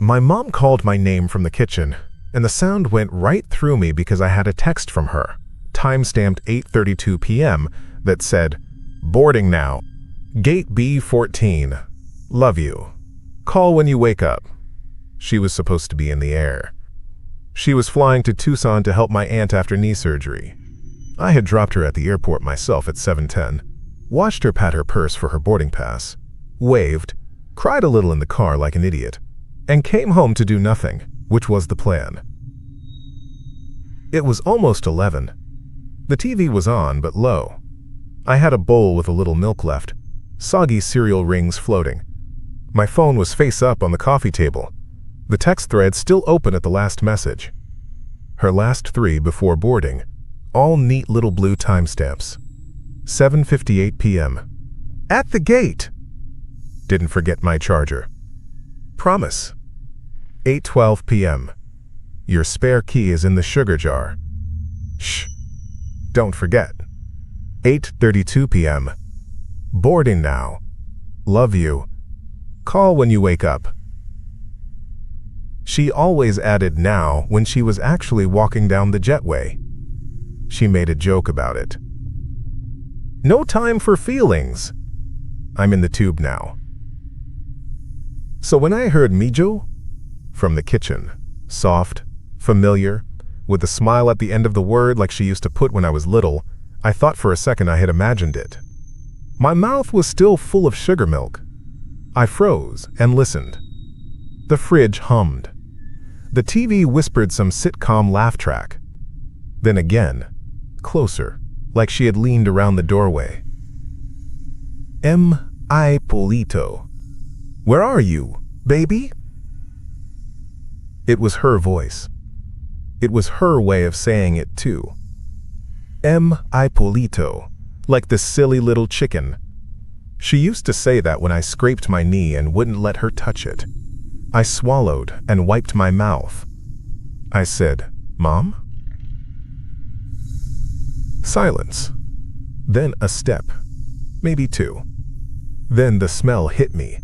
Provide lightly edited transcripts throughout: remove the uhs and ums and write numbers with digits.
My mom called my name from the kitchen, and the sound went right through me because I had a text from her, time-stamped 8:32 p.m., that said, "Boarding now. Gate B14. Love you. Call when you wake up." She was supposed to be in the air. She was flying to Tucson to help my aunt after knee surgery. I had dropped her at the airport myself at 7:10, watched her pat her purse for her boarding pass, waved, cried a little in the car like an idiot, and came home to do nothing, which was the plan. It was almost 11. The TV was on, but low. I had a bowl with a little milk left, soggy cereal rings floating. My phone was face up on the coffee table, the text thread still open at the last message. Her last 3 before boarding, all neat little blue timestamps. 7:58 p.m. At the gate. Didn't forget my charger. Promise. 8:12 p.m. Your spare key is in the sugar jar. Shh. Don't forget. 8:32 p.m. Boarding now. Love you. Call when you wake up. She always added now when she was actually walking down the jetway. She made a joke about it. No time for feelings. I'm in the tube now. So when I heard Mijo from the kitchen, soft, familiar, with a smile at the end of the word like she used to put when I was little, I thought for a second I had imagined it. My mouth was still full of sugar milk. I froze and listened. The fridge hummed. The TV whispered some sitcom laugh track. Then again, closer, like she had leaned around the doorway. M.I. Polito. Where are you, baby? It was her voice. It was her way of saying it too. M.I. Polito, like the silly little chicken. She used to say that when I scraped my knee and wouldn't let her touch it. I swallowed and wiped my mouth. I said, "Mom?" Silence. Then a step, maybe 2. Then the smell hit me.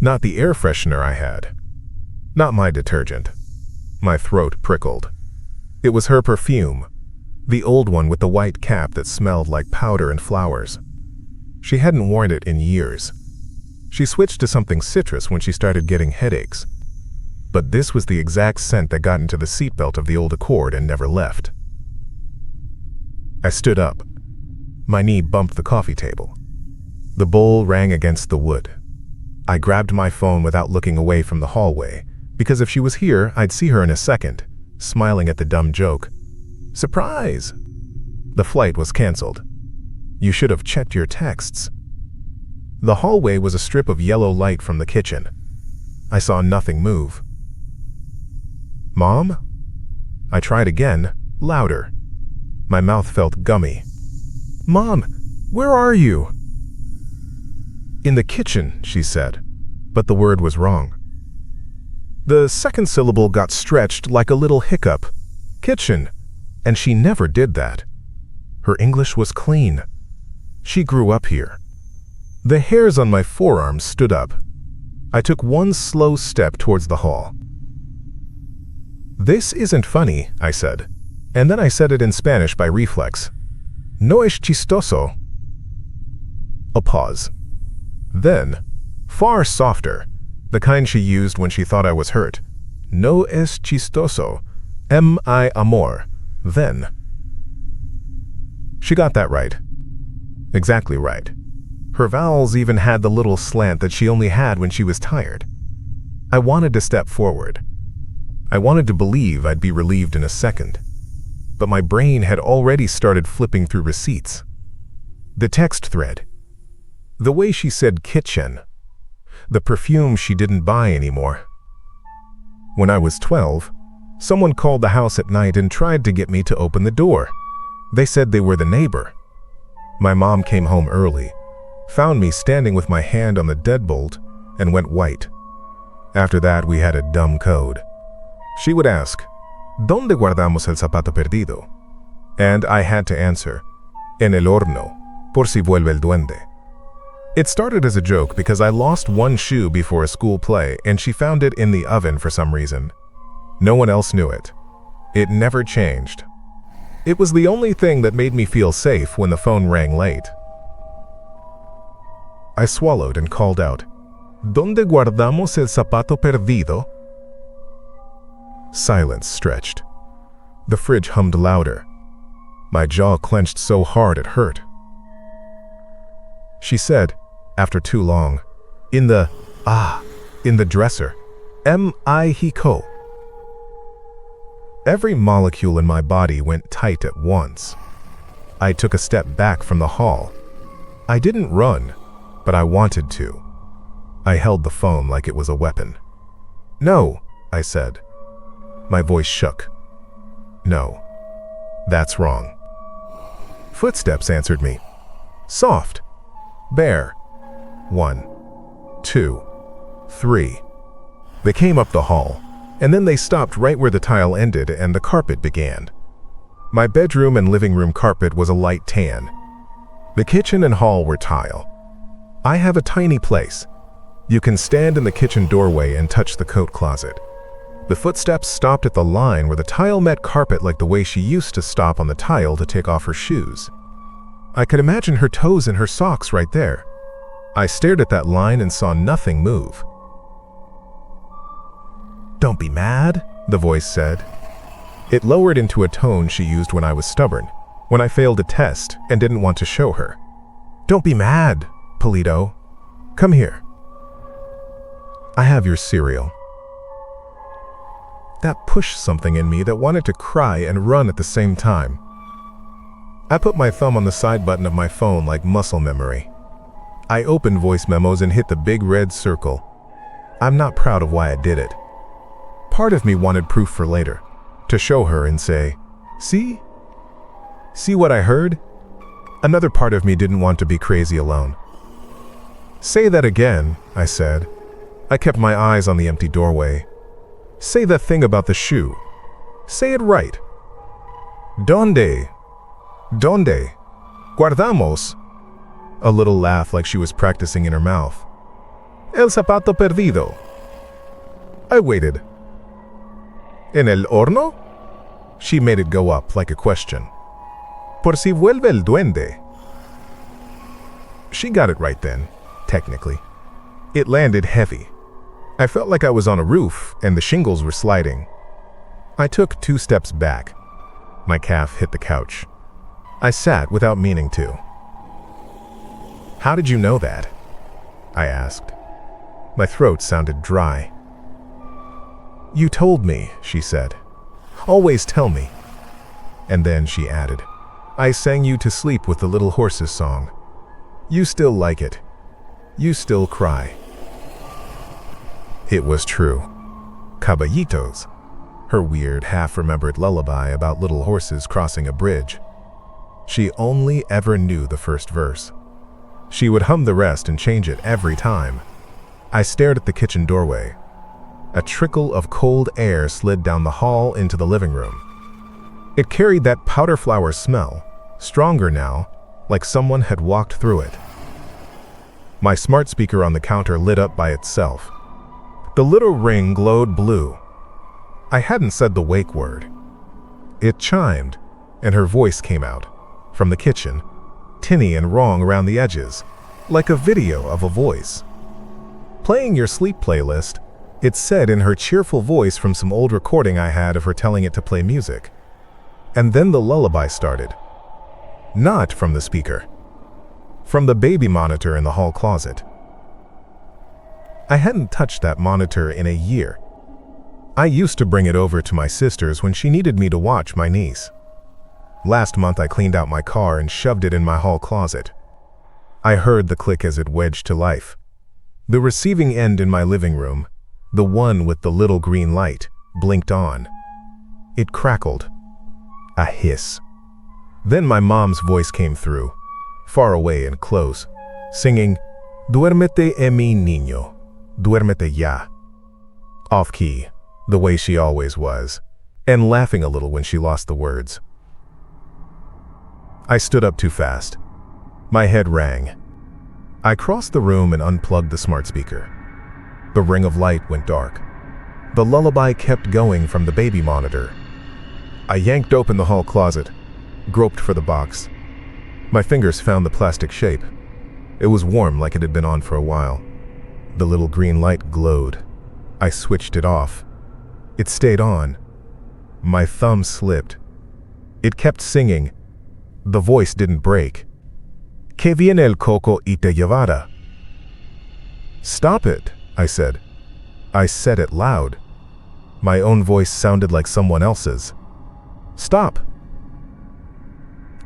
Not the air freshener I had. Not my detergent. My throat prickled. It was her perfume, the old one with the white cap that smelled like powder and flowers. She hadn't worn it in years. She switched to something citrus when she started getting headaches. But this was the exact scent that got into the seatbelt of the old Accord and never left. I stood up. My knee bumped the coffee table. The bowl rang against the wood. I grabbed my phone without looking away from the hallway, because if she was here, I'd see her in a second, smiling at the dumb joke. Surprise! The flight was canceled. You should have checked your texts. The hallway was a strip of yellow light from the kitchen. I saw nothing move. Mom? I tried again, louder. My mouth felt gummy. Mom, where are you? In the kitchen, she said, but the word was wrong. The second syllable got stretched like a little hiccup. Kitchen. And she never did that. Her English was clean. She grew up here. The hairs on my forearms stood up. I took one slow step towards the hall. This isn't funny, I said, and then I said it in Spanish by reflex. No es chistoso. A pause. Then, far softer, the kind she used when she thought I was hurt. No es chistoso. M.I. amor. Then. She got that right. Exactly right. Her vowels even had the little slant that she only had when she was tired. I wanted to step forward. I wanted to believe I'd be relieved in a second. But my brain had already started flipping through receipts. The text thread. The way she said kitchen. The perfume she didn't buy anymore. When I was 12, someone called the house at night and tried to get me to open the door. They said they were the neighbor. My mom came home early, found me standing with my hand on the deadbolt, and went white. After that, we had a dumb code. She would ask, ¿Dónde guardamos el zapato perdido? And I had to answer, En el horno, por si vuelve el duende. It started as a joke because I lost one shoe before a school play and she found it in the oven for some reason. No one else knew it. It never changed. It was the only thing that made me feel safe when the phone rang late. I swallowed and called out, "¿Dónde guardamos el zapato perdido?" Silence stretched. The fridge hummed louder. My jaw clenched so hard it hurt. She said, after too long, in the dresser, hiko. Every molecule in my body went tight at once. I took a step back from the hall. I didn't run, but I wanted to. I held the phone like it was a weapon. "No," I said. My voice shook. "No, that's wrong." Footsteps answered me. Soft. Bare. 1, 2, 3. They came up the hall, and then they stopped right where the tile ended and the carpet began. My bedroom and living room carpet was a light tan. The kitchen and hall were tile. I have a tiny place. You can stand in the kitchen doorway and touch the coat closet. The footsteps stopped at the line where the tile met carpet like the way she used to stop on the tile to take off her shoes. I could imagine her toes and her socks right there. I stared at that line and saw nothing move. "Don't be mad," the voice said. It lowered into a tone she used when I was stubborn, when I failed a test and didn't want to show her. "Don't be mad, Polito. Come here. I have your cereal." That pushed something in me that wanted to cry and run at the same time. I put my thumb on the side button of my phone like muscle memory. I opened voice memos and hit the big red circle. I'm not proud of why I did it. Part of me wanted proof for later, to show her and say, "See? See what I heard?" Another part of me didn't want to be crazy alone. "Say that again," I said. I kept my eyes on the empty doorway. "Say that thing about the shoe. Say it right." "Donde? Donde? Guardamos?" A little laugh like she was practicing in her mouth. "El zapato perdido." I waited. "En el horno?" She made it go up like a question. "Por si vuelve el duende." She got it right then, technically. It landed heavy. I felt like I was on a roof and the shingles were sliding. I took 2 steps back. My calf hit the couch. I sat without meaning to. "How did you know that?" I asked. My throat sounded dry. "You told me," she said. "Always tell me." And then she added, "I sang you to sleep with the Little Horses song. You still like it. You still cry." It was true. Caballitos, her weird, half-remembered lullaby about little horses crossing a bridge. She only ever knew the first verse. She would hum the rest and change it every time. I stared at the kitchen doorway. A trickle of cold air slid down the hall into the living room. It carried that powder flower smell, stronger now, like someone had walked through it. My smart speaker on the counter lit up by itself. The little ring glowed blue. I hadn't said the wake word. It chimed, and her voice came out, from the kitchen, tinny and wrong around the edges, like a video of a voice. "Playing your sleep playlist," it said in her cheerful voice from some old recording I had of her telling it to play music. And then the lullaby started. Not from the speaker. From the baby monitor in the hall closet. I hadn't touched that monitor in a year. I used to bring it over to my sister's when she needed me to watch my niece. Last month I cleaned out my car and shoved it in my hall closet. I heard the click as it wedged to life. The receiving end in my living room, the one with the little green light, blinked on. It crackled. A hiss. Then my mom's voice came through, far away and close, singing, "Duérmete, mi niño. Duérmete ya." Off key, the way she always was, and laughing a little when she lost the words. I stood up too fast. My head rang. I crossed the room and unplugged the smart speaker. The ring of light went dark. The lullaby kept going from the baby monitor. I yanked open the hall closet, groped for the box. My fingers found the plastic shape. It was warm like it had been on for a while. The little green light glowed. I switched it off. It stayed on. My thumb slipped. It kept singing. The voice didn't break. Que viene el coco y te llevará. Stop it, I said. I said it loud. My own voice sounded like someone else's. Stop.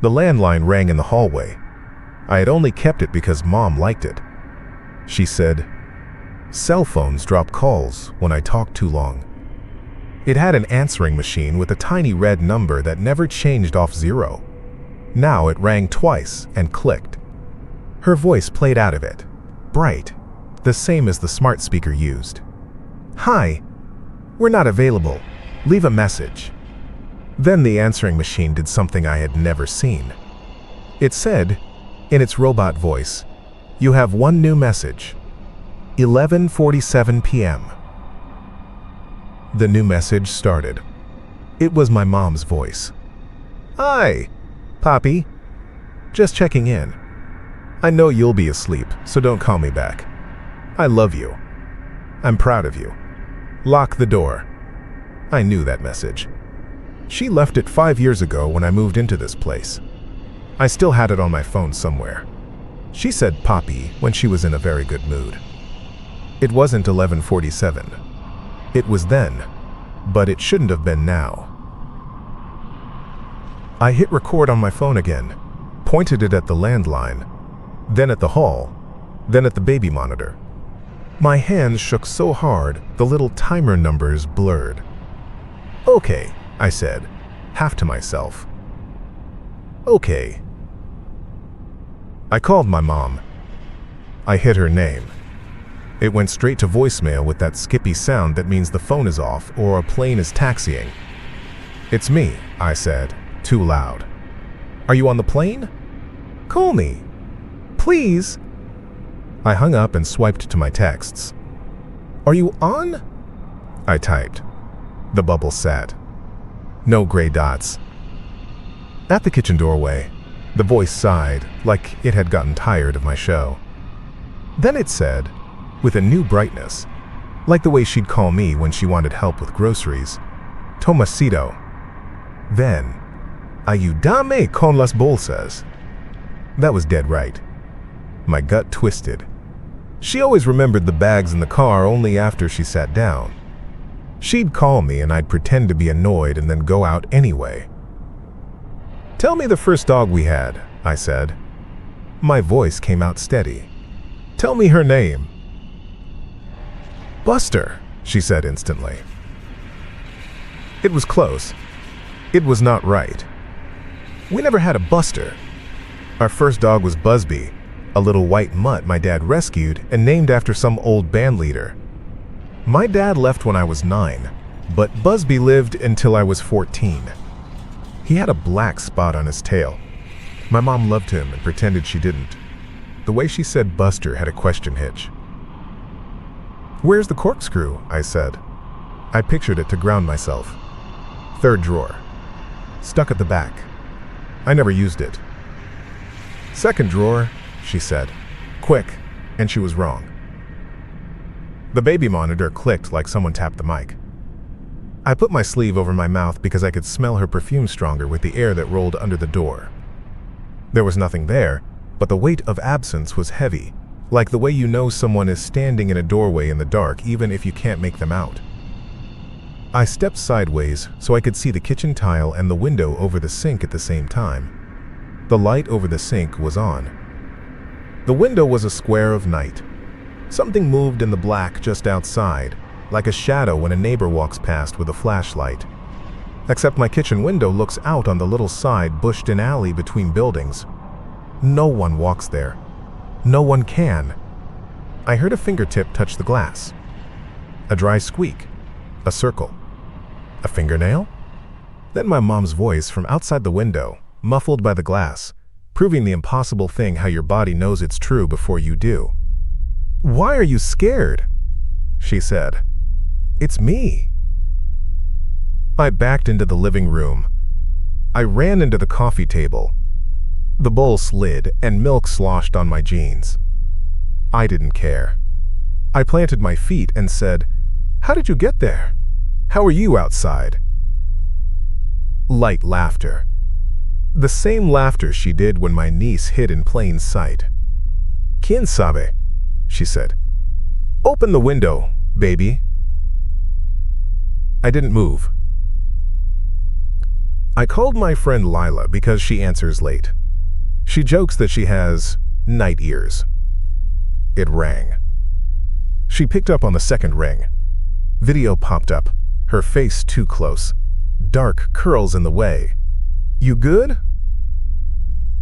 The landline rang in the hallway. I had only kept it because Mom liked it. She said, "Cell phones drop calls when I talk too long." It had an answering machine with a tiny red number that never changed off 0. Now it rang twice and clicked. Her voice played out of it, bright, the same as the smart speaker used. "Hi, we're not available. Leave a message." Then the answering machine did something I had never seen. It said, in its robot voice, "You have one new message. 11:47 p.m. The new message started. It was my mom's voice. "Hi, Poppy. Just checking in. I know you'll be asleep, so don't call me back. I love you. I'm proud of you. Lock the door." I knew that message. She left it 5 years ago when I moved into this place. I still had it on my phone somewhere. She said Poppy when she was in a very good mood. It wasn't 11:47. It was then, but it shouldn't have been now. I hit record on my phone again, pointed it at the landline, then at the hall, then at the baby monitor. My hands shook so hard, the little timer numbers blurred. "Okay," I said, half to myself. "Okay." I called my mom. I hit her name. It went straight to voicemail with that skippy sound that means the phone is off or a plane is taxiing. "It's me," I said, too loud. "Are you on the plane? Call me. Please." I hung up and swiped to my texts. "Are you on?" I typed. The bubble sat. No gray dots. At the kitchen doorway, the voice sighed like it had gotten tired of my show. Then it said, with a new brightness, like the way she'd call me when she wanted help with groceries, "Tomasito." Then, "Ayúdame con las bolsas." That was dead right. My gut twisted. She always remembered the bags in the car only after she sat down. She'd call me and I'd pretend to be annoyed and then go out anyway. "Tell me the first dog we had," I said. My voice came out steady. "Tell me her name." "Buster," she said instantly. It was close. It was not right. We never had a Buster. Our first dog was Busby, a little white mutt my dad rescued and named after some old band leader. My dad left when I was 9, but Busby lived until I was 14. He had a black spot on his tail. My mom loved him and pretended she didn't. The way she said Buster had a question hitch. "Where's the corkscrew?" I said. I pictured it to ground myself. "Third drawer. Stuck at the back. I never used it." "Second drawer," she said. "Quick," and she was wrong. The baby monitor clicked like someone tapped the mic. I put my sleeve over my mouth because I could smell her perfume stronger with the air that rolled under the door. There was nothing there, but the weight of absence was heavy, like the way you know someone is standing in a doorway in the dark even if you can't make them out. I stepped sideways so I could see the kitchen tile and the window over the sink at the same time. The light over the sink was on. The window was a square of night. Something moved in the black just outside, like a shadow when a neighbor walks past with a flashlight. Except my kitchen window looks out on the little side bushed-in alley between buildings. No one walks there. No one can. I heard a fingertip touch the glass. A dry squeak. A circle. A fingernail? Then my mom's voice from outside the window, muffled by the glass. proving the impossible thing how your body knows it's true before you do. "Why are you scared?" she said. "It's me." I backed into the living room. I ran into the coffee table. The bowl slid and milk sloshed on my jeans. I didn't care. I planted my feet and said, "How did you get there? How are you outside?" Light laughter. The same laughter she did when my niece hid in plain sight. "Quien sabe?" she said. "Open the window, baby." I didn't move. I called my friend Lila because she answers late. She jokes that she has night ears. It rang. She picked up on the second ring. Video popped up, her face too close, dark curls in the way. "You good?"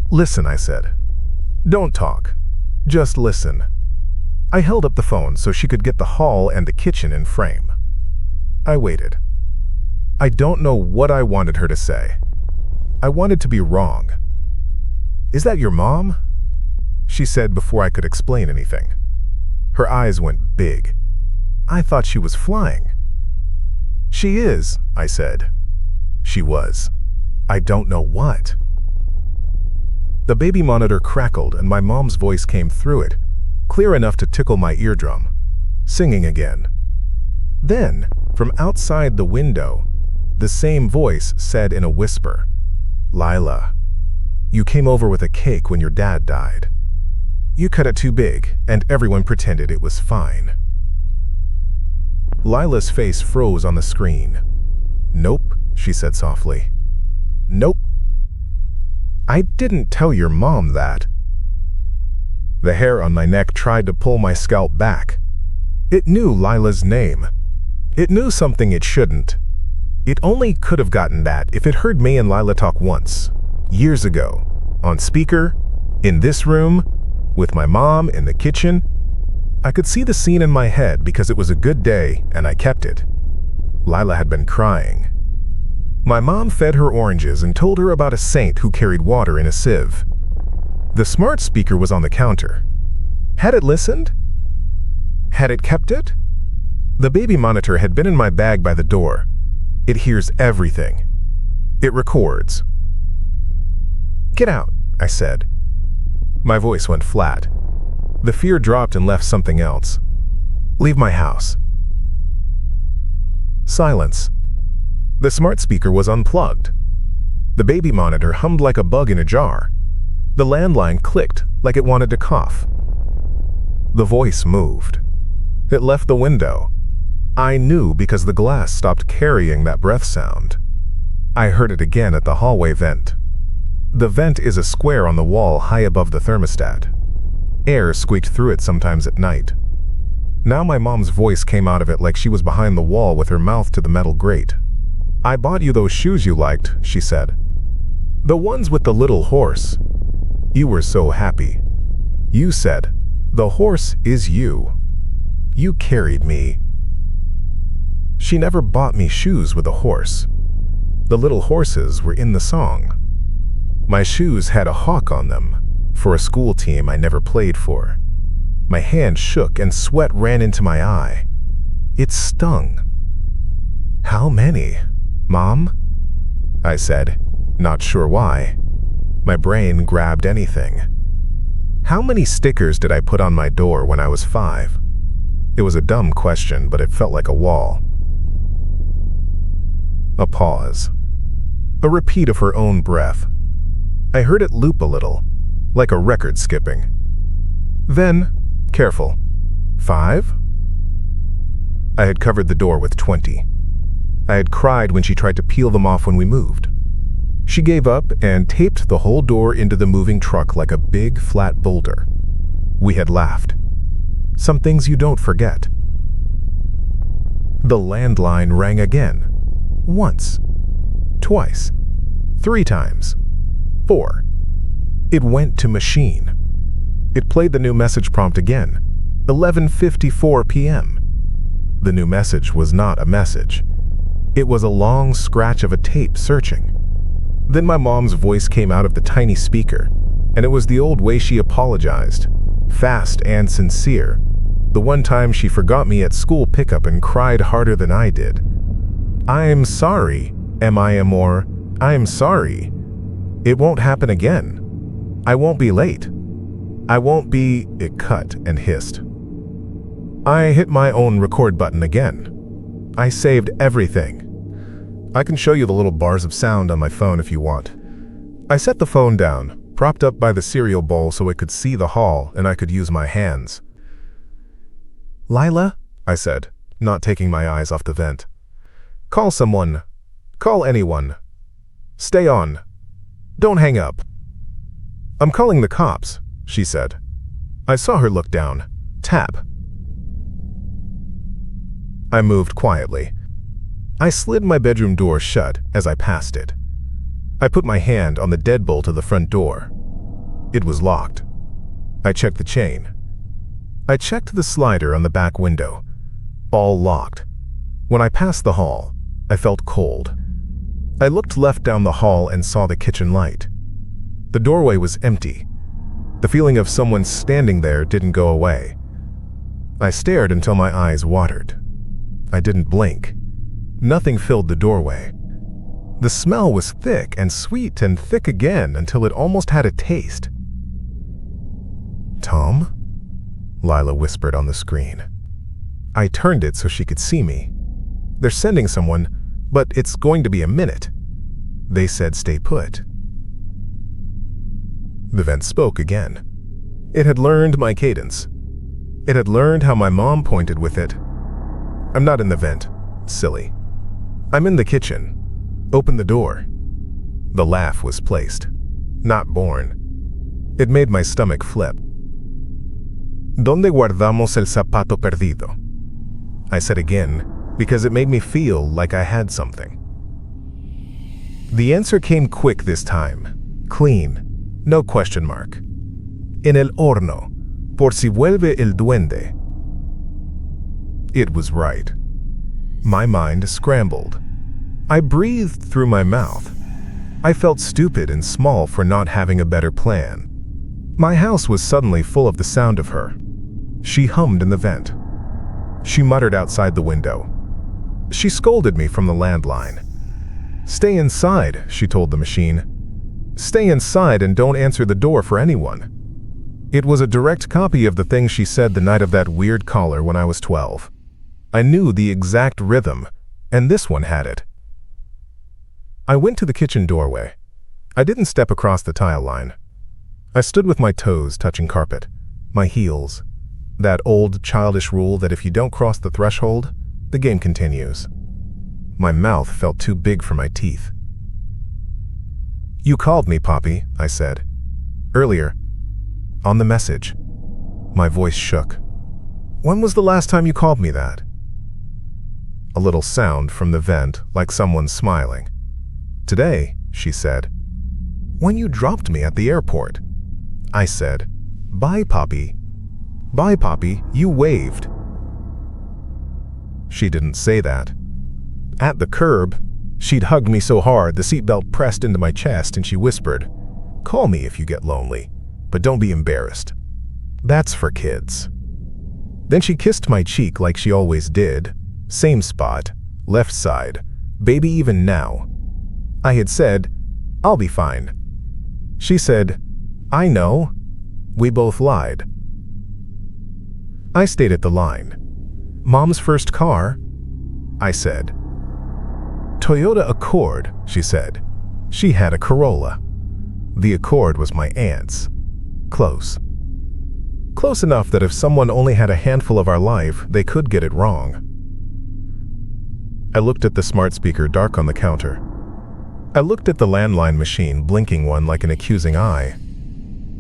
"Listen," I said. "Don't talk. Just listen." I held up the phone so she could get the hall and the kitchen in frame. I waited. I don't know what I wanted her to say. I wanted to be wrong. "Is that your mom?" she said before I could explain anything. Her eyes went big. I thought she was flying. "She is," I said. She was. I don't know what. The baby monitor crackled and my mom's voice came through it, clear enough to tickle my eardrum, singing again. Then, from outside the window, the same voice said in a whisper, "Lila, you came over with a cake when your dad died. You cut it too big, and everyone pretended it was fine." Lila's face froze on the screen. "Nope," she said softly. "Nope. I didn't tell your mom that." The hair on my neck tried to pull my scalp back. It knew Lila's name. It knew something it shouldn't. It only could have gotten that if it heard me and Lila talk once, years ago, on speaker, in this room, with my mom in the kitchen. I could see the scene in my head because it was a good day and I kept it. Lila had been crying. My mom fed her oranges and told her about a saint who carried water in a sieve. The smart speaker was on the counter. Had it listened? Had it kept it? The baby monitor had been in my bag by the door. It hears everything. It records. "Get out," I said. My voice went flat. The fear dropped and left something else. "Leave my house." Silence. The smart speaker was unplugged. The baby monitor hummed like a bug in a jar. The landline clicked like it wanted to cough. The voice moved. It left the window. I knew because the glass stopped carrying that breath sound. I heard it again at the hallway vent. The vent is a square on the wall high above the thermostat. Air squeaked through it sometimes at night. Now my mom's voice came out of it like she was behind the wall with her mouth to the metal grate. "I bought you those shoes you liked," she said. "The ones with the little horse. You were so happy. You said, 'The horse is you.' You carried me." She never bought me shoes with a horse. The little horses were in the song. My shoes had a hawk on them, for a school team I never played for. My hand shook and sweat ran into my eye. It stung. "How many, Mom?" I said, not sure why. My brain grabbed anything. How many stickers did I put on my door when I was 5? It was a dumb question, but it felt like a wall. A pause. A repeat of her own breath. I heard it loop a little, like a record skipping. Then, careful. 5? I had covered the door with 20. I had cried when she tried to peel them off when we moved. She gave up and taped the whole door into the moving truck like a big, flat boulder. We had laughed. Some things you don't forget. The landline rang again. Once. Twice. 3 times. 4. It went to machine. It played the new message prompt again. 11:54 p.m. The new message was not a message. It was a long scratch of a tape searching. Then my mom's voice came out of the tiny speaker. And it was the old way she apologized, fast and sincere. The one time she forgot me at school pickup and cried harder than I did. "I'm sorry, amor. I'm sorry. It won't happen again. I won't be late. I won't be," it cut and hissed. I hit my own record button again. I saved everything. I can show you the little bars of sound on my phone if you want. I set the phone down, propped up by the cereal bowl so it could see the hall and I could use my hands. "Lila," I said, not taking my eyes off the vent. "Call someone. Call anyone. Stay on. Don't hang up." "I'm calling the cops," she said. I saw her look down. Tap. I moved quietly. I slid my bedroom door shut as I passed it. I put my hand on the deadbolt of the front door. It was locked. I checked the chain. I checked the slider on the back window. All locked. When I passed the hall, I felt cold. I looked left down the hall and saw the kitchen light. The doorway was empty. The feeling of someone standing there didn't go away. I stared until my eyes watered. I didn't blink. Nothing filled the doorway. The smell was thick and sweet and thick again until it almost had a taste. "Tom?" Lila whispered on the screen. I turned it so she could see me. "They're sending someone, but it's going to be a minute. They said stay put." The vent spoke again. It had learned my cadence. It had learned how my mom pointed with it. "I'm not in the vent, silly. I'm in the kitchen. Open the door." The laugh was placed, not born. It made my stomach flip. "¿Dónde guardamos el zapato perdido?" I said again, because it made me feel like I had something. The answer came quick this time. Clean. No question mark. "En el horno, por si vuelve el duende." It was right. My mind scrambled. I breathed through my mouth. I felt stupid and small for not having a better plan. My house was suddenly full of the sound of her. She hummed in the vent. She muttered outside the window. She scolded me from the landline. "Stay inside," she told the machine. "Stay inside and don't answer the door for anyone." It was a direct copy of the things she said the night of that weird caller when I was 12. I knew the exact rhythm, and this one had it. I went to the kitchen doorway. I didn't step across the tile line. I stood with my toes touching carpet, my heels. That old childish rule that if you don't cross the threshold, the game continues. My mouth felt too big for my teeth. "You called me, Poppy," I said. "Earlier. On the message." My voice shook. "When was the last time you called me that?" A little sound from the vent, like someone smiling. "Today," she said. "When you dropped me at the airport." I said, "Bye, Poppy." "Bye, Poppy," you waved. She didn't say that. At the curb, she'd hugged me so hard the seatbelt pressed into my chest and she whispered, "Call me if you get lonely, but don't be embarrassed. That's for kids." Then she kissed my cheek like she always did. Same spot, left side, baby even now. I had said, "I'll be fine." She said, "I know." We both lied. I stayed at the line. "Mom's first car?" I said. "Toyota Accord," she said. She had a Corolla. The Accord was my aunt's. Close. Close enough that if someone only had a handful of our life, they could get it wrong. I looked at the smart speaker dark on the counter. I looked at the landline machine blinking one like an accusing eye.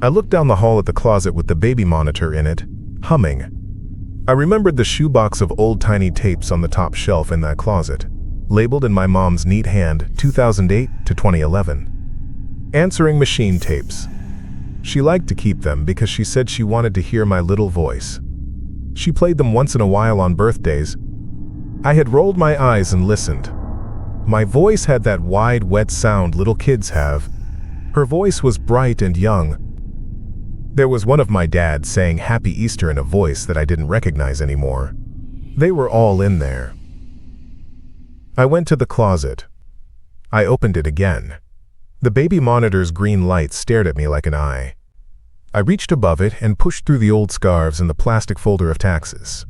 I looked down the hall at the closet with the baby monitor in it, humming. I remembered the shoebox of old tiny tapes on the top shelf in that closet, labeled in my mom's neat hand 2008 to 2011. Answering machine tapes. She liked to keep them because she said she wanted to hear my little voice. She played them once in a while on birthdays. I had rolled my eyes and listened. My voice had that wide, wet sound little kids have. Her voice was bright and young, There was one of my dad saying Happy Easter in a voice that I didn't recognize anymore. They were all in there. I went to the closet. I opened it again. The baby monitor's green light stared at me like an eye. I reached above it and pushed through the old scarves and the plastic folder of taxes.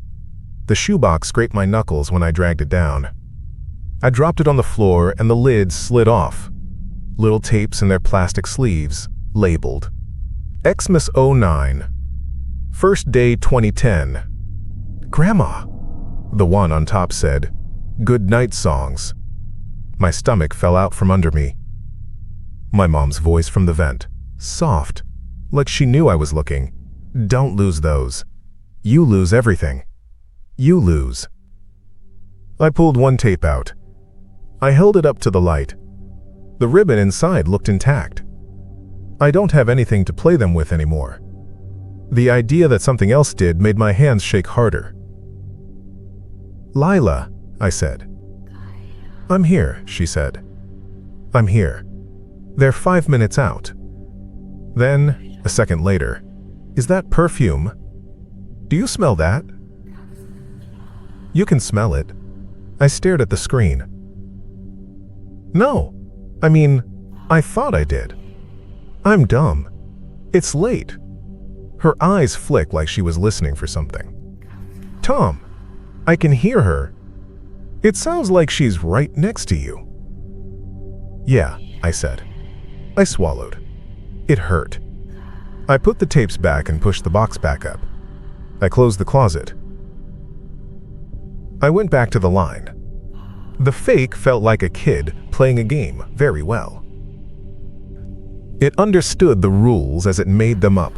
The shoebox scraped my knuckles when I dragged it down. I dropped it on the floor and the lid slid off. Little tapes in their plastic sleeves, labeled Xmas 09, First Day 2010. Grandma, the one on top said, Good night songs. My stomach fell out from under me. My mom's voice from the vent, soft, like she knew I was looking. Don't lose those. You lose everything. You lose. I pulled one tape out. I held it up to the light. The ribbon inside looked intact. I don't have anything to play them with anymore. The idea that something else did made my hands shake harder. Lila, I said. I'm here, she said. I'm here. They're 5 minutes out. Then, a second later, is that perfume? Do you smell that? You can smell it. I stared at the screen. No, I mean, I thought I did. I'm dumb. It's late. Her eyes flicked like she was listening for something. Tom, I can hear her. It sounds like she's right next to you. Yeah, I said. I swallowed. It hurt. I put the tapes back and pushed the box back up. I closed the closet. I went back to the line. The fake felt like a kid playing a game very well. It understood the rules as it made them up.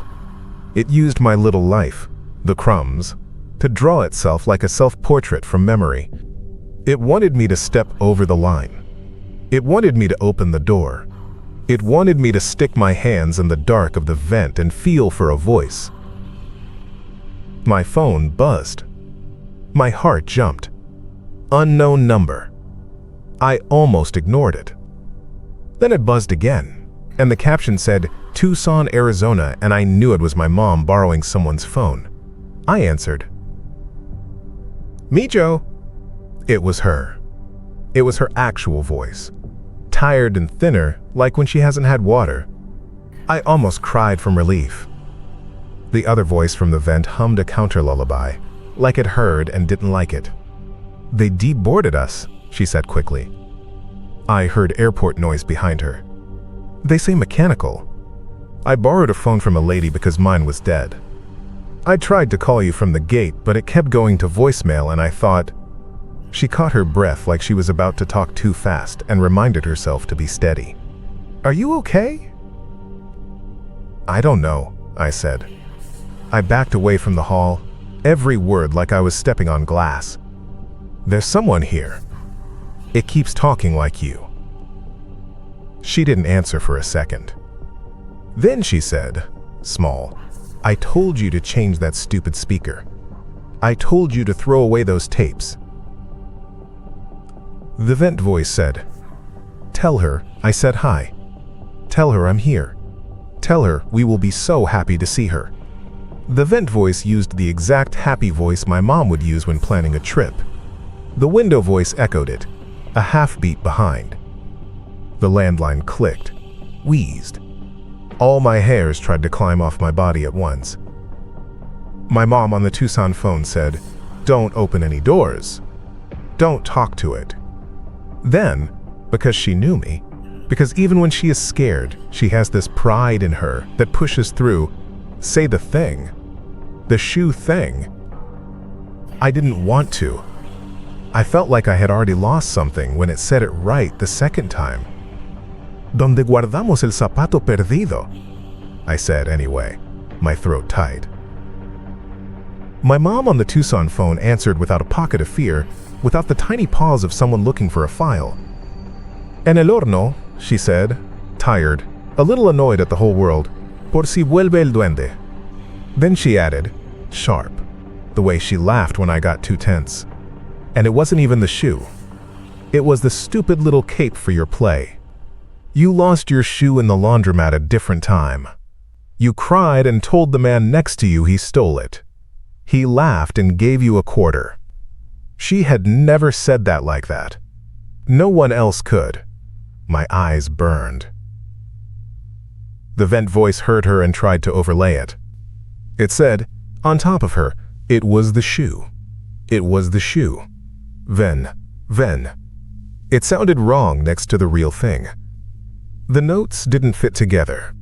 It used my little life, the crumbs, to draw itself like a self-portrait from memory. It wanted me to step over the line. It wanted me to open the door. It wanted me to stick my hands in the dark of the vent and feel for a voice. My phone buzzed. My heart jumped. Unknown number. I almost ignored it. Then it buzzed again, and the caption said, Tucson, Arizona, and I knew it was my mom borrowing someone's phone. I answered. Me, Joe. It was her. It was her actual voice. Tired and thinner, like when she hasn't had water. I almost cried from relief. The other voice from the vent hummed a counter lullaby, like it heard and didn't like it. They deboarded us, she said quickly. I heard airport noise behind her. They say mechanical. I borrowed a phone from a lady because mine was dead. I tried to call you from the gate, but it kept going to voicemail and I thought... She caught her breath like she was about to talk too fast and reminded herself to be steady. Are you okay? I don't know, I said. I backed away from the hall, every word like I was stepping on glass. There's someone here. It keeps talking like you. She didn't answer for a second. Then she said, small, I told you to change that stupid speaker. I told you to throw away those tapes. The vent voice said, Tell her I said hi. Tell her I'm here. Tell her we will be so happy to see her. The vent voice used the exact happy voice my mom would use when planning a trip. The window voice echoed it, a half beat behind. The landline clicked, wheezed. All my hairs tried to climb off my body at once. My mom on the Tucson phone said, Don't open any doors. Don't talk to it. Then, because she knew me, because even when she is scared, she has this pride in her that pushes through, say the thing, the shoe thing. I didn't want to. I felt like I had already lost something when it said it right the second time. Donde guardamos el zapato perdido? I said anyway, my throat tight. My mom on the Tucson phone answered without a pocket of fear, without the tiny pause of someone looking for a file. En el horno, she said, tired, a little annoyed at the whole world, por si vuelve el duende. Then she added, sharp, the way she laughed when I got too tense. And it wasn't even the shoe. It was the stupid little cape for your play. You lost your shoe in the laundromat a different time. You cried and told the man next to you he stole it. He laughed and gave you a quarter. She had never said that like that. No one else could. My eyes burned. The vent voice heard her and tried to overlay it. It said, on top of her, it was the shoe. It was the shoe. Ven. It sounded wrong next to the real thing. The notes didn't fit together.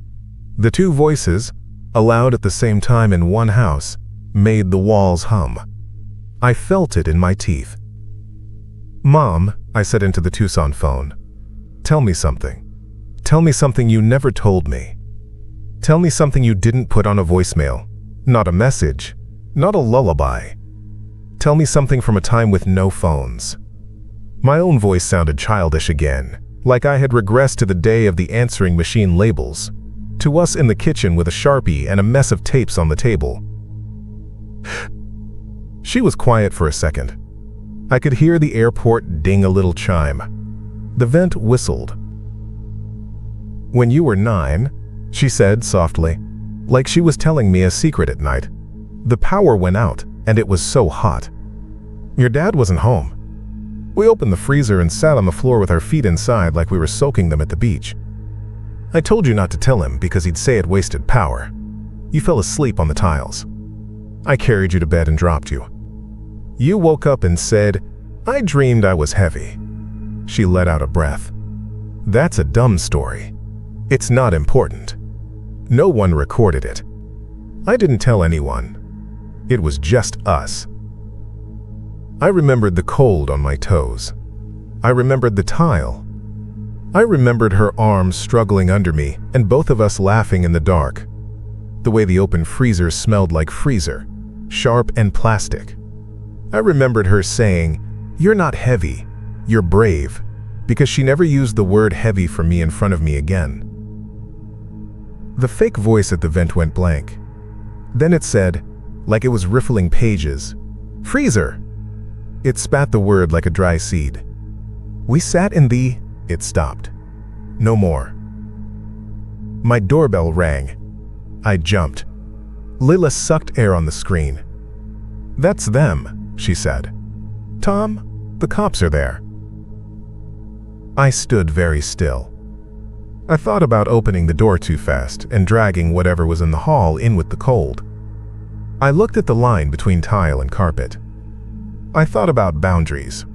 The two voices, aloud at the same time in one house, made the walls hum. I felt it in my teeth. Mom, I said into the Tucson phone, tell me something. Tell me something you never told me. Tell me something you didn't put on a voicemail, not a message, not a lullaby. Tell me something from a time with no phones. My own voice sounded childish again, like I had regressed to the day of the answering machine labels, to us in the kitchen with a Sharpie and a mess of tapes on the table. She was quiet for a second. I could hear the airport ding a little chime. The vent whistled. When you were 9, she said softly, like she was telling me a secret at night. The power went out, and it was so hot. Your dad wasn't home. We opened the freezer and sat on the floor with our feet inside like we were soaking them at the beach. I told you not to tell him because he'd say it wasted power. You fell asleep on the tiles. I carried you to bed and dropped you. You woke up and said, I dreamed I was heavy. She let out a breath. That's a dumb story. It's not important. No one recorded it. I didn't tell anyone. It was just us. I remembered the cold on my toes. I remembered the tile. I remembered her arms struggling under me and both of us laughing in the dark. The way the open freezer smelled like freezer, sharp and plastic. I remembered her saying, "You're not heavy, you're brave," because she never used the word heavy for me in front of me again. The fake voice at the vent went blank. Then it said, like it was riffling pages, "Freezer!" It spat the word like a dry seed. We sat in the... It stopped. No more. My doorbell rang. I jumped. Lila sucked air on the screen. "That's them," she said. "Tom, the cops are there." I stood very still. I thought about opening the door too fast and dragging whatever was in the hall in with the cold. I looked at the line between tile and carpet. I thought about boundaries.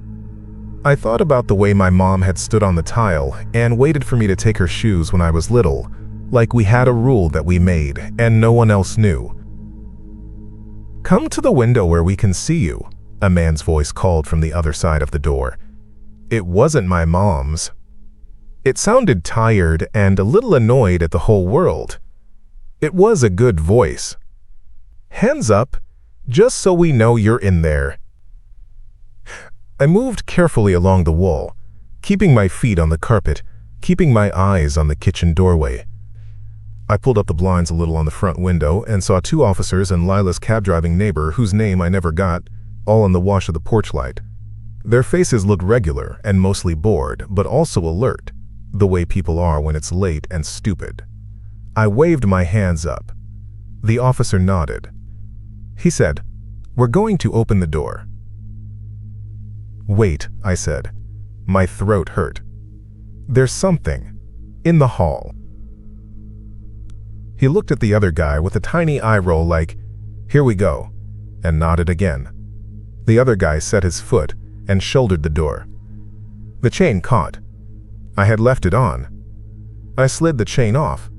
I thought about the way my mom had stood on the tile and waited for me to take her shoes when I was little, like we had a rule that we made and no one else knew. "Come to the window where we can see you," a man's voice called from the other side of the door. It wasn't my mom's. It sounded tired and a little annoyed at the whole world. It was a good voice. "Hands up, just so we know you're in there." I moved carefully along the wall, keeping my feet on the carpet, keeping my eyes on the kitchen doorway. I pulled up the blinds a little on the front window and saw 2 officers and Lila's cab-driving neighbor, whose name I never got, all in the wash of the porch light. Their faces looked regular and mostly bored, but also alert, the way people are when it's late and stupid. I waved my hands up. The officer nodded. He said, "We're going to open the door." "Wait," I said. My throat hurt. "There's something in the hall." He looked at the other guy with a tiny eye roll like, "Here we go," and nodded again. The other guy set his foot and shouldered the door. The chain caught. I had left it on. I slid the chain off.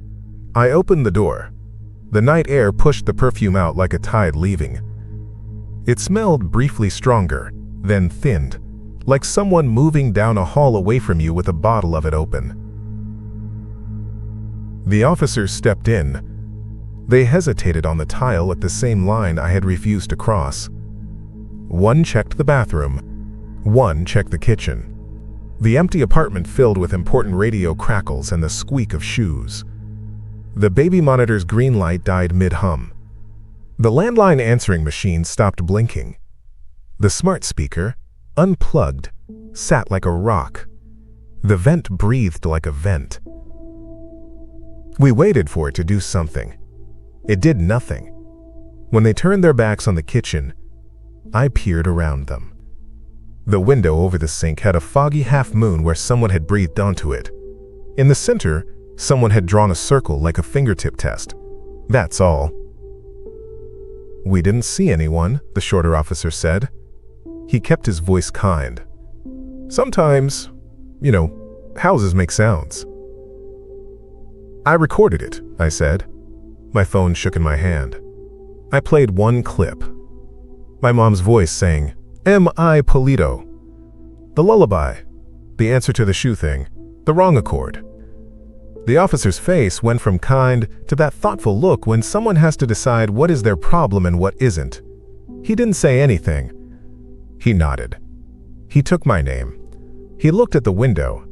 I opened the door. The night air pushed the perfume out like a tide leaving. It smelled briefly stronger, then thinned, like someone moving down a hall away from you with a bottle of it open. The officers stepped in. They hesitated on the tile at the same line I had refused to cross. One checked the bathroom. One checked the kitchen. The empty apartment filled with important radio crackles and the squeak of shoes. The baby monitor's green light died mid-hum. The landline answering machine stopped blinking. The smart speaker, unplugged, sat like a rock. The vent breathed like a vent. We waited for it to do something. It did nothing. When they turned their backs on the kitchen, I peered around them. The window over the sink had a foggy half-moon where someone had breathed onto it. In the center, someone had drawn a circle like a fingertip test. That's all. "We didn't see anyone," the shorter officer said. He kept his voice kind. "Sometimes, houses make sounds." "I recorded it," I said. My phone shook in my hand. I played one clip. My mom's voice saying, "M.I. Polito." The lullaby. The answer to the shoe thing. The wrong accord. The officer's face went from kind to that thoughtful look when someone has to decide what is their problem and what isn't. He didn't say anything. He nodded. He took my name. He looked at the window.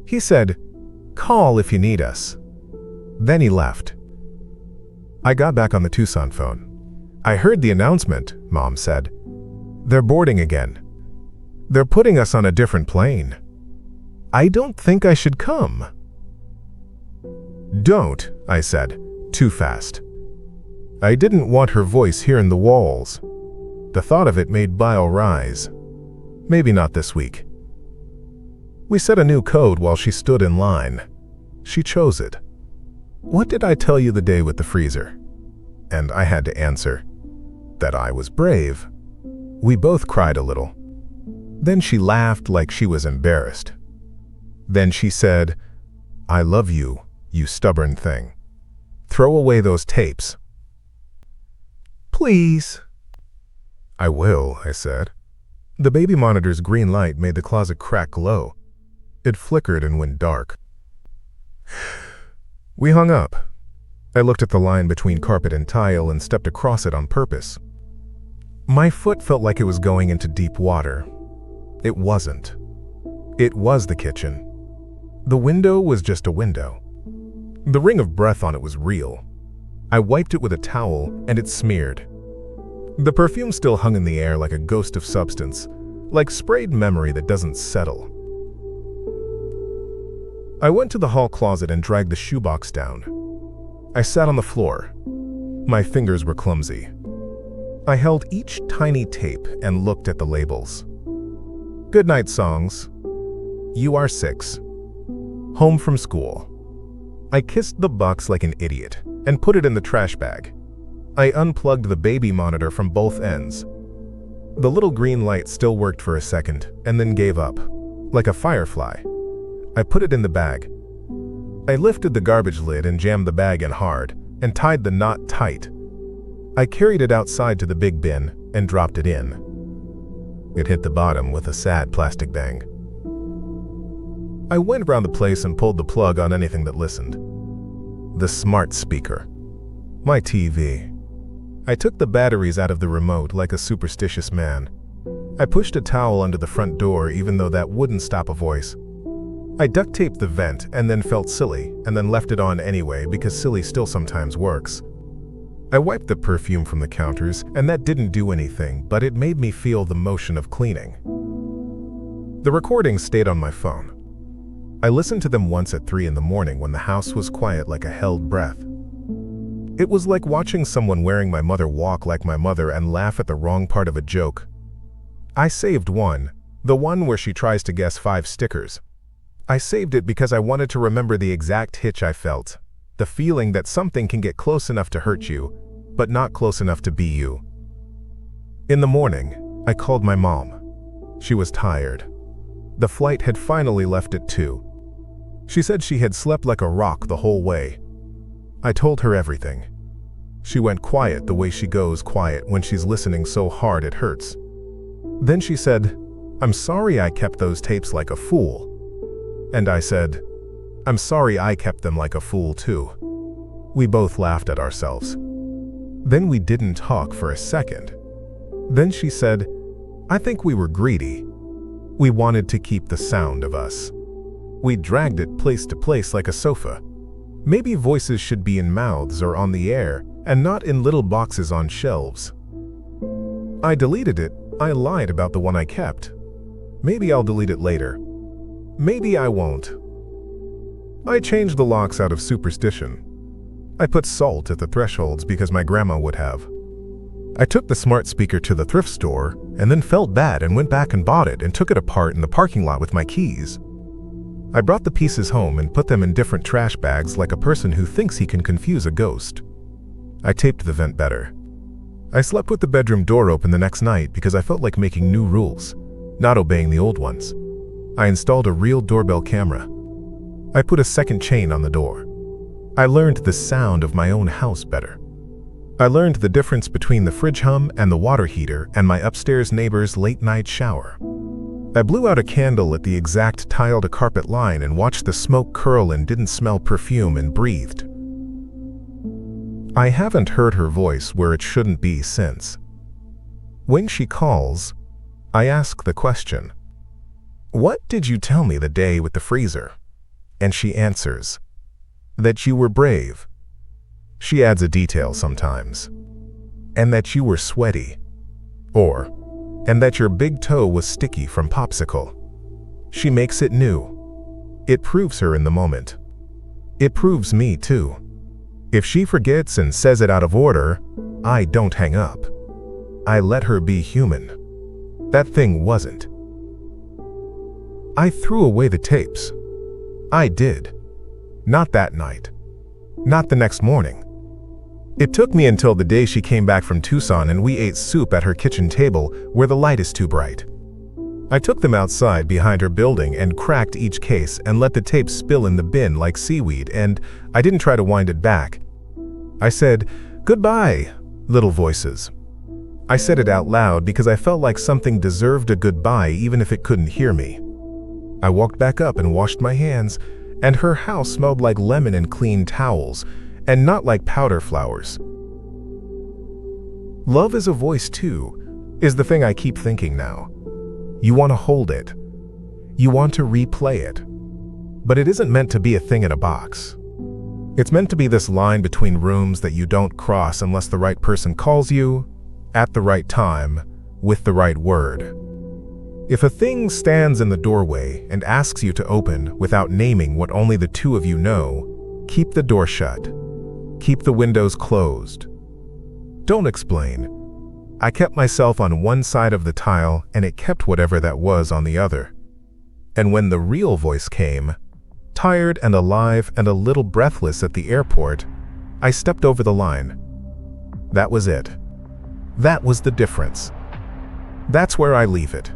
He said, "Call if you need us." Then he left. I got back on the Tucson phone. "I heard the announcement," Mom said. "They're boarding again. They're putting us on a different plane. I don't think I should come." "Don't," I said, too fast. I didn't want her voice here in the walls. The thought of it made bile rise. Maybe not this week. We set a new code while she stood in line. She chose it. "What did I tell you the day with the freezer?" And I had to answer, that I was brave. We both cried a little. Then she laughed like she was embarrassed. Then she said, "I love you, you stubborn thing. Throw away those tapes." "Please." "I will," I said. The baby monitor's green light made the closet crack glow. It flickered and went dark. We hung up. I looked at the line between carpet and tile and stepped across it on purpose. My foot felt like it was going into deep water. It wasn't. It was the kitchen. The window was just a window. The ring of breath on it was real. I wiped it with a towel and it smeared. The perfume still hung in the air like a ghost of substance, like sprayed memory that doesn't settle. I went to the hall closet and dragged the shoebox down. I sat on the floor. My fingers were clumsy. I held each tiny tape and looked at the labels. Goodnight songs. You Are 6. Home from school. I kissed the box like an idiot and put it in the trash bag. I unplugged the baby monitor from both ends. The little green light still worked for a second and then gave up, like a firefly. I put it in the bag. I lifted the garbage lid and jammed the bag in hard and tied the knot tight. I carried it outside to the big bin and dropped it in. It hit the bottom with a sad plastic bang. I went around the place and pulled the plug on anything that listened. The smart speaker. My TV. I took the batteries out of the remote like a superstitious man. I pushed a towel under the front door even though that wouldn't stop a voice. I duct taped the vent and then felt silly and then left it on anyway because silly still sometimes works. I wiped the perfume from the counters and that didn't do anything, but it made me feel the motion of cleaning. The recordings stayed on my phone. I listened to them once at 3 in the morning when the house was quiet like a held breath. It was like watching someone wearing my mother walk like my mother and laugh at the wrong part of a joke. I saved one, the one where she tries to guess 5 stickers. I saved it because I wanted to remember the exact hitch I felt, the feeling that something can get close enough to hurt you, but not close enough to be you. In the morning, I called my mom. She was tired. The flight had finally left at 2. She said she had slept like a rock the whole way. I told her everything. She went quiet the way she goes quiet when she's listening so hard it hurts. Then she said, "I'm sorry I kept those tapes like a fool." And I said, "I'm sorry I kept them like a fool too." We both laughed at ourselves. Then we didn't talk for a second. Then she said, "I think we were greedy. We wanted to keep the sound of us. We dragged it place to place like a sofa. Maybe voices should be in mouths or on the air and not in little boxes on shelves." I deleted it. I lied about the one I kept. Maybe I'll delete it later. Maybe I won't. I changed the locks out of superstition. I put salt at the thresholds because my grandma would have. I took the smart speaker to the thrift store and then felt bad and went back and bought it and took it apart in the parking lot with my keys. I brought the pieces home and put them in different trash bags like a person who thinks he can confuse a ghost. I taped the vent better. I slept with the bedroom door open the next night because I felt like making new rules, not obeying the old ones. I installed a real doorbell camera. I put a second chain on the door. I learned the sound of my own house better. I learned the difference between the fridge hum and the water heater and my upstairs neighbor's late-night shower. I blew out a candle at the exact tile-to-carpet line and watched the smoke curl and didn't smell perfume and breathed. I haven't heard her voice where it shouldn't be since. When she calls, I ask the question, "What did you tell me the day with the freezer?" And she answers, "That you were brave." She adds a detail sometimes, "And that you were sweaty," or, "And that your big toe was sticky from popsicle." She makes it new. It proves her in the moment. It proves me too. If she forgets and says it out of order, I don't hang up. I let her be human. That thing wasn't. I threw away the tapes. I did. Not that night. Not the next morning. It took me until the day she came back from Tucson and we ate soup at her kitchen table where the light is too bright. I took them outside behind her building and cracked each case and let the tape spill in the bin like seaweed, and I didn't try to wind it back. I said, "Goodbye, little voices." I said it out loud because I felt like something deserved a goodbye even if it couldn't hear me. I walked back up and washed my hands, and her house smelled like lemon and clean towels, and not like powder flowers. Love is a voice too, is the thing I keep thinking now. You want to hold it. You want to replay it. But it isn't meant to be a thing in a box. It's meant to be this line between rooms that you don't cross unless the right person calls you, at the right time, with the right word. If a thing stands in the doorway and asks you to open without naming what only the two of you know, keep the door shut. Keep the windows closed. Don't explain. I kept myself on one side of the tile and it kept whatever that was on the other. And when the real voice came, tired and alive and a little breathless at the airport, I stepped over the line. That was it. That was the difference. That's where I leave it.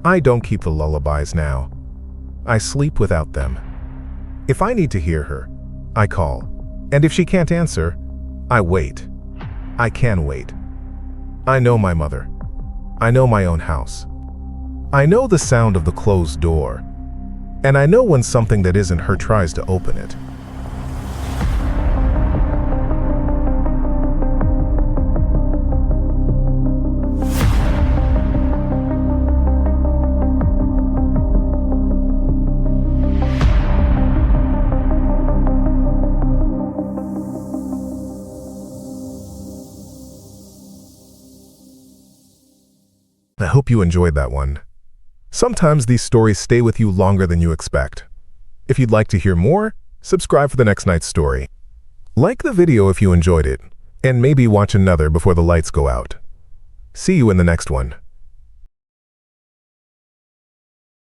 I don't keep the lullabies now. I sleep without them. If I need to hear her, I call. And if she can't answer, I wait. I can wait. I know my mother. I know my own house. I know the sound of the closed door. And I know when something that isn't her tries to open it. I hope you enjoyed that one. Sometimes these stories stay with you longer than you expect. If you'd like to hear more, subscribe for the next night's story. Like the video if you enjoyed it, and maybe watch another before the lights go out. See you in the next one.